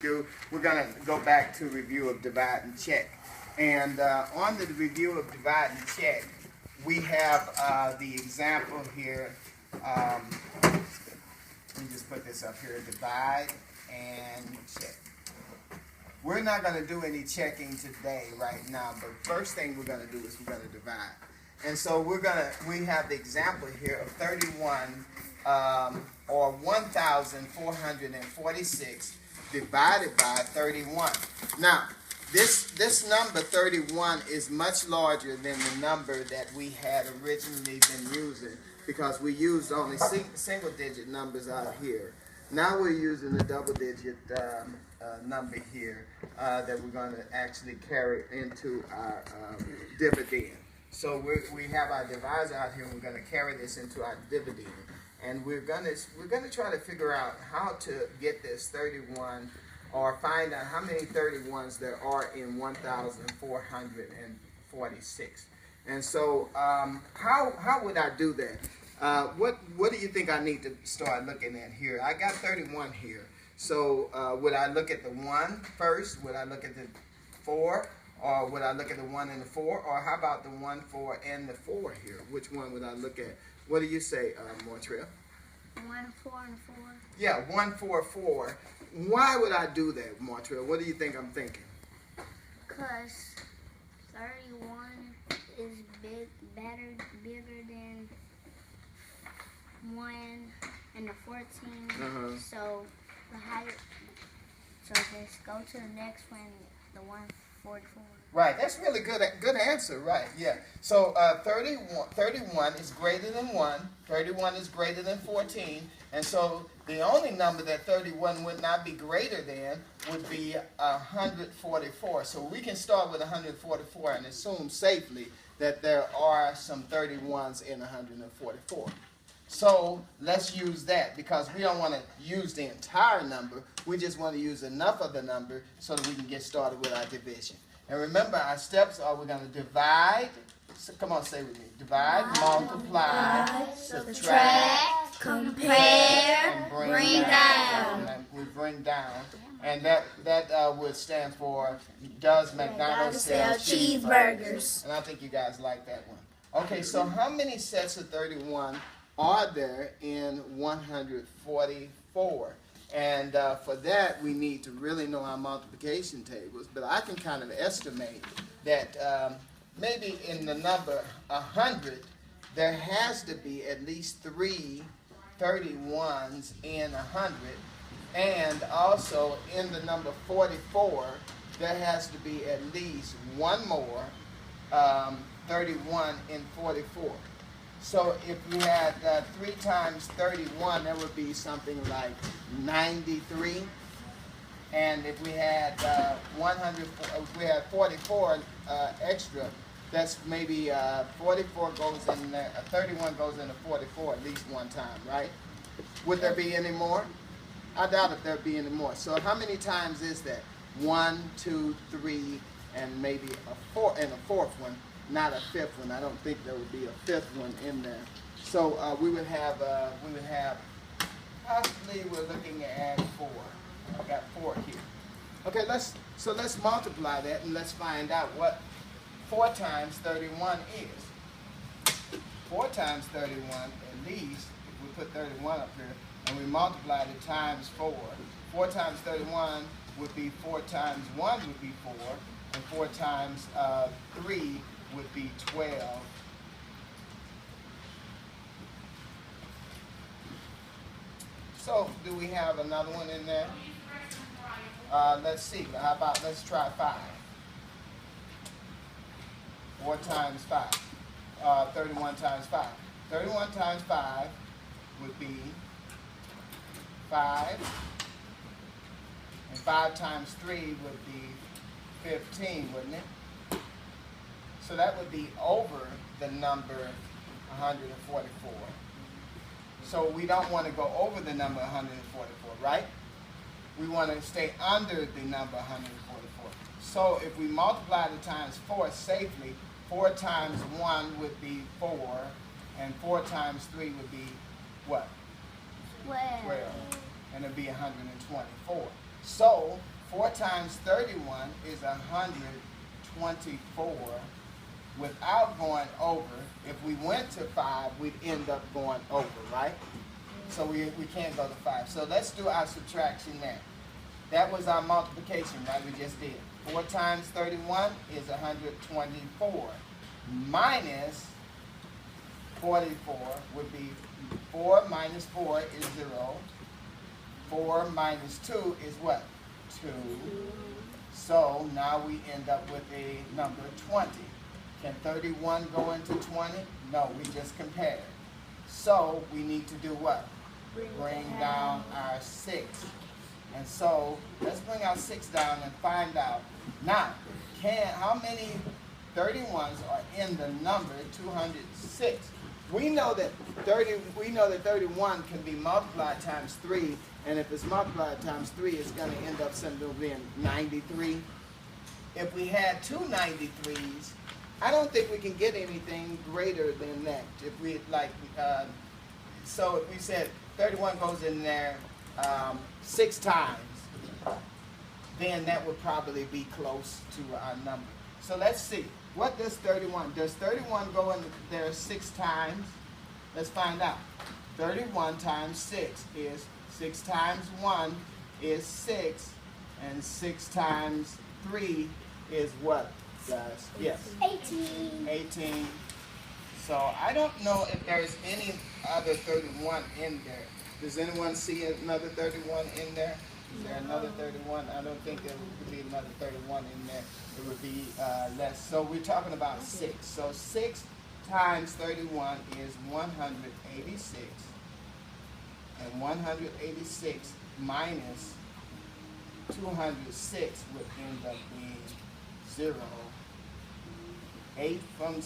We're going to go back to review of divide and check. And on the review of divide and check, we have the example here. Let me just put this up here, divide and check. We're not going to do any checking today right now, but first thing we're going to do is we're going to divide. And so we have the example here of 31 or 1,446 divided by 31. Now, this number 31 is much larger than the number that we had originally been using, because we used only single digit numbers out here. Now we're using the double digit number here that we're going to actually carry into our dividend. So we have our divisor out here, and we're going to carry this into our dividend. And we're gonna try to figure out how to get this 31, or find out how many 31s there are in 1,446. And so how would I do that? What do you think I need to start looking at here? I got 31 here. So would I look at the 1 first? Would I look at the 4? Or would I look at the 1 and the 4? Or how about the 1, 4, and the 4 here? Which one would I look at? What do you say, Montreal? 1, 4, and 4. Yeah, 1, 4, 4. Why would I do that, Montreal? What do you think I'm thinking? Because 31 is bigger than 1 and the 14. So the higher. So just go to the next one, the 144. Right, that's really good answer, right, yeah. So 31 is greater than 1, 31 is greater than 14, and so the only number that 31 would not be greater than would be 144. So we can start with 144 and assume safely that there are some 31s in 144. So let's use that, because we don't want to use the entire number, we just want to use enough of the number so that we can get started with our division. And remember, our steps are we're going to divide. So come on, say with me. Divide, multiply, subtract, compare, and bring down. And we bring down. And that would stand for, does McDonald's sell cheeseburgers? And I think you guys like that one. Okay, so how many sets of 31 are there in 144? And for that, we need to really know our multiplication tables. But I can kind of estimate that maybe in the number 100, there has to be at least 3 31s in 100. And also in the number 44, there has to be at least one more 31 in 44. So if you had 3 times 31, that would be something like 93. And if we had 44 extra, that's maybe 44 goes in there, 31 goes into 44 at least one time, right? Would there be any more? I doubt if there'd be any more. So how many times is that? 1, 2, 3, and maybe a fourth one. Not a fifth one. I don't think there would be a fifth one in there. So we would have possibly we're looking at 4. I've got 4 here. Okay, let's multiply that and let's find out what 4 times 31 is. 4 times 31 at least, if we put 31 up here and we multiply it times 4. 4 times 31 would be 4 times 1 would be 4, and 4 times 3 would be 12. So, do we have another one in there? Let's see. How about, let's try 5. 4 times 5. 31 times 5. 31 times 5 would be 5. And 5 times 3 would be 15, wouldn't it? So that would be over the number 144. So we don't want to go over the number 144, right? We want to stay under the number 144. So if we multiply the times 4 safely, 4 times 1 would be 4, and 4 times 3 would be what? 12. 12. And it'd be 124. So 4 times 31 is 124 without going over. If we went to 5, we'd end up going over, right? So we can't go to 5. So let's do our subtraction there. That was our multiplication, right? We just did. 4 times 31 is 124. Minus 44 would be 4 minus 4 is 0. 4 minus 2 is what? 2. So now we end up with a number 20. Can 31 go into 20? No, we just compared. So we need to do what? Bring down our 6. And so let's bring our 6 down and find out. Now, how many 31s are in the number 206? We know that 31 can be multiplied times 3, and if it's multiplied times 3, it's going to end up simply being 93. If we had two 93s, I don't think we can get anything greater than that. If we so if we said 31 goes in there 6 times, then that would probably be close to our number. So let's see. What does 31? Does 31 go in there 6 times? Let's find out. 31 times 6 is 6 times 1 is 6, and 6 times 3 is what, guys? Yes. 18. 18. So I don't know if there's any other 31 in there. Does anyone see another 31 in there? Is there another 31? I don't think there would be another 31 in there. It would be less. So we're talking about 6. So 6 times 31 is 186. And 186 minus 206 would end up being 0. 8 from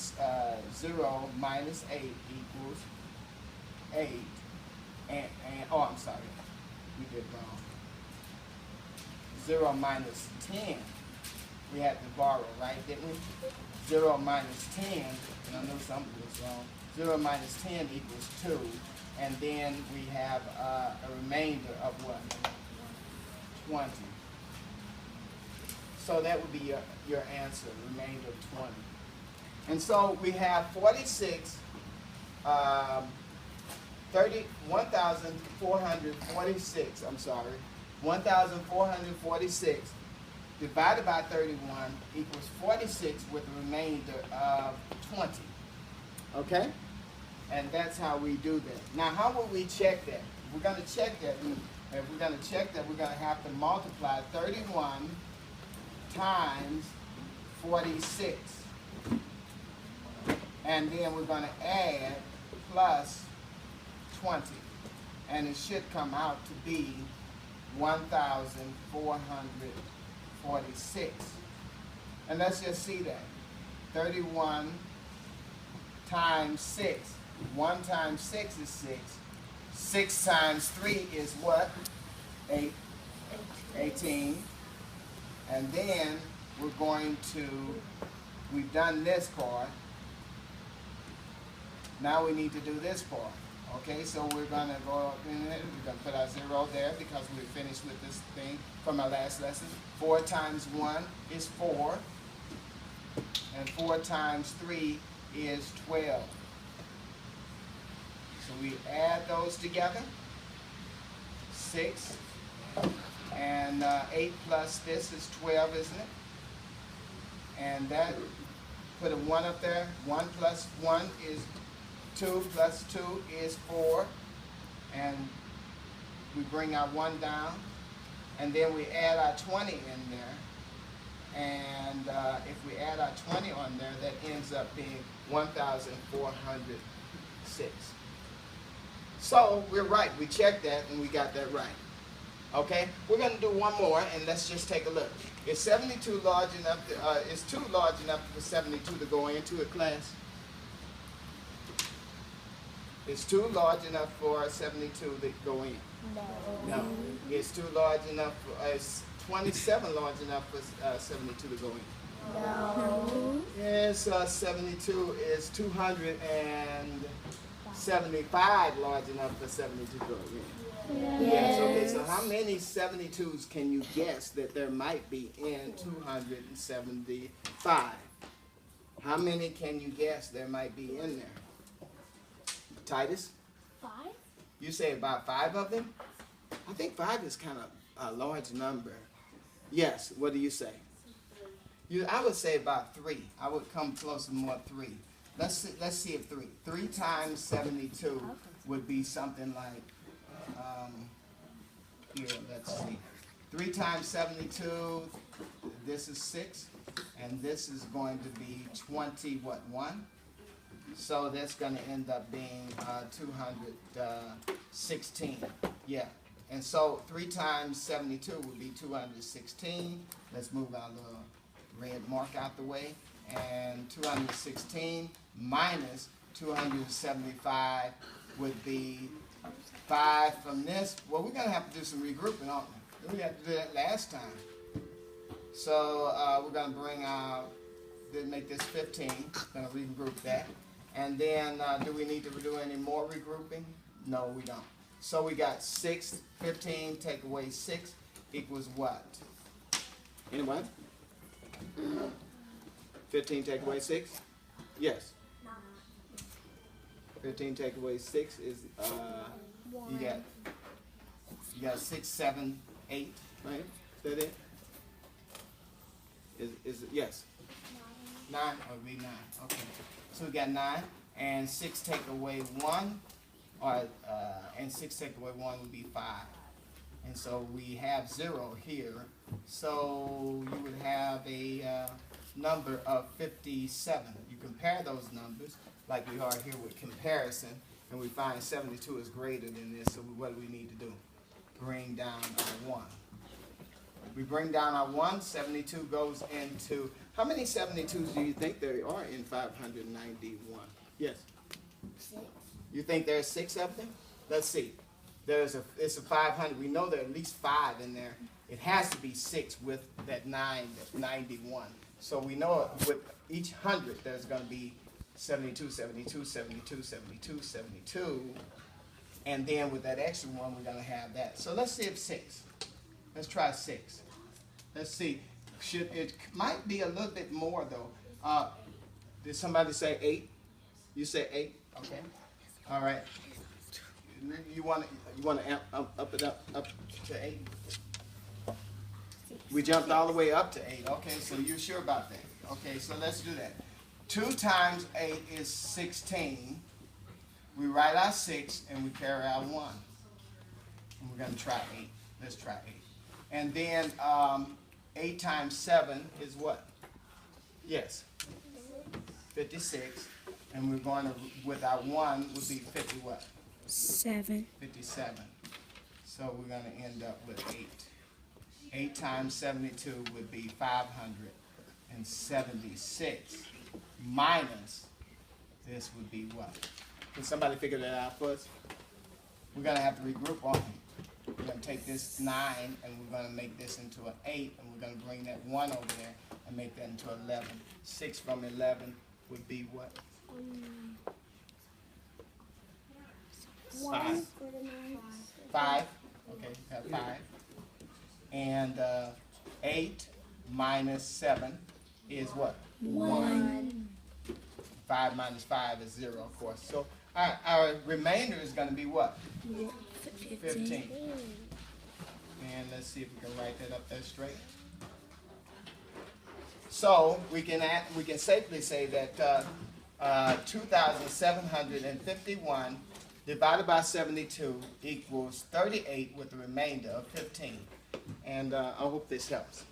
0 minus 8 equals 8. And oh, I'm sorry. We did wrong. 0 minus 10. We had to borrow, right, didn't we? 0 minus 10, and I know something was wrong. 0 minus 10 equals 2. And then we have a remainder of what? 20. So that would be your answer, remainder of 20. And so we have 46, 1,446, I'm sorry, 1,446 divided by 31 equals 46 with a remainder of 20. Okay? And that's how we do that. Now, how will we check that? We're going to check that. If we're going to check that, we're going to have to multiply 31 times 46. And then we're going to add plus 20. And it should come out to be 1,446. And let's just see that. 31 times 6. 1 times 6 is 6. 6 times 3 is what? 8. 18. And then we're going to, we've done this part. Now we need to do this part. Okay, so we're going to go up in it. We're going to put our 0 there because we're finished with this thing from our last lesson. 4 times 1 is 4. And 4 times 3 is 12. So we add those together. 6. And 8 plus this is 12, isn't it? And that, put a 1 up there. 1 plus 1 is 2 plus 2 is 4, and we bring our 1 down, and then we add our 20 in there, and if we add our 20 on there, that ends up being 1,406. So we're right. We checked that, and we got that right. Okay, we're going to do one more, and let's just take a look. Is 72 large enough? Is 2 large enough for 72 to go into a class? Is 2 large enough for 72 to go in? No. No. Is 2 large enough? Is 27 large enough for 72 to go in? No. Yes, 72 is 275 large enough for 72 to go in. Yes. Okay, so how many 72s can you guess that there might be in 275? How many can you guess there might be in there? Titus? 5? You say about 5 of them? I think 5 is kind of a large number. Yes, what do you say? I would say about 3. I would come close to more 3. Let's see if 3. 3 times 72 would be something like, here, let's see. 3 times 72, this is 6, and this is going to be 1? So that's going to end up being 216. Yeah. And so 3 times 72 would be 216. Let's move our little red mark out the way. And 216 minus 275 would be 5 from this. Well, we're going to have to do some regrouping, aren't we? We had to do that last time. So we're going to bring our, make this 15. Going to regroup that. And then do we need to do any more regrouping? No, we don't. So we got 6, 15, take away 6 equals what? Anyone? 15 take away 6? Yes. 15 take away 6 is, you got 6, 7, 8, right? Is that it? Is it, yes. 9? Oh, it'd be 9, okay. So we got 9, and 6 take away 1, and 6 take away 1 would be 5. And so we have 0 here. So you would have a number of 57. You compare those numbers like we are here with comparison, and we find 72 is greater than this. So what do we need to do? Bring down our 1. We bring down our 1. 72 goes into, how many 72s do you think there are in 591? Yes? 6. You think there's 6 of them? Let's see. It's a 500. We know there are at least 5 in there. It has to be 6 with that 91. So we know with each 100 there's going to be 72, 72, 72, 72, 72. And then with that extra one, we're going to have that. So let's see if 6. Let's try 6. Let's see. It might be a little bit more though. Did somebody say 8? You say 8? Okay. All right. You want to up it up to 8? We jumped all the way up to 8. Okay, so you're sure about that? Okay, so let's do that. 2 times 8 is 16. We write our 6 and we carry our 1. And we're going to try 8. Let's try 8. And then 8 times 7 is what? Yes. 56. And we're going to, with our 1, would be 50 what? 7. 57. So we're going to end up with 8. 8 times 72 would be 576. Minus this would be what? Can somebody figure that out for us? We're going to have to regroup on it. We're going to take this 9 and we're going to make this into an 8, and we're going to bring that 1 over there and make that into 11. 6 from 11 would be what? 5. 5. Okay, have 5. And 8 minus 7 is what? 1. 5 minus 5 is 0, of course. So our remainder is going to be what? 15. And let's see if we can write that up there straight. So we can safely say that 2,751 divided by 72 equals 38 with a remainder of 15. And I hope this helps.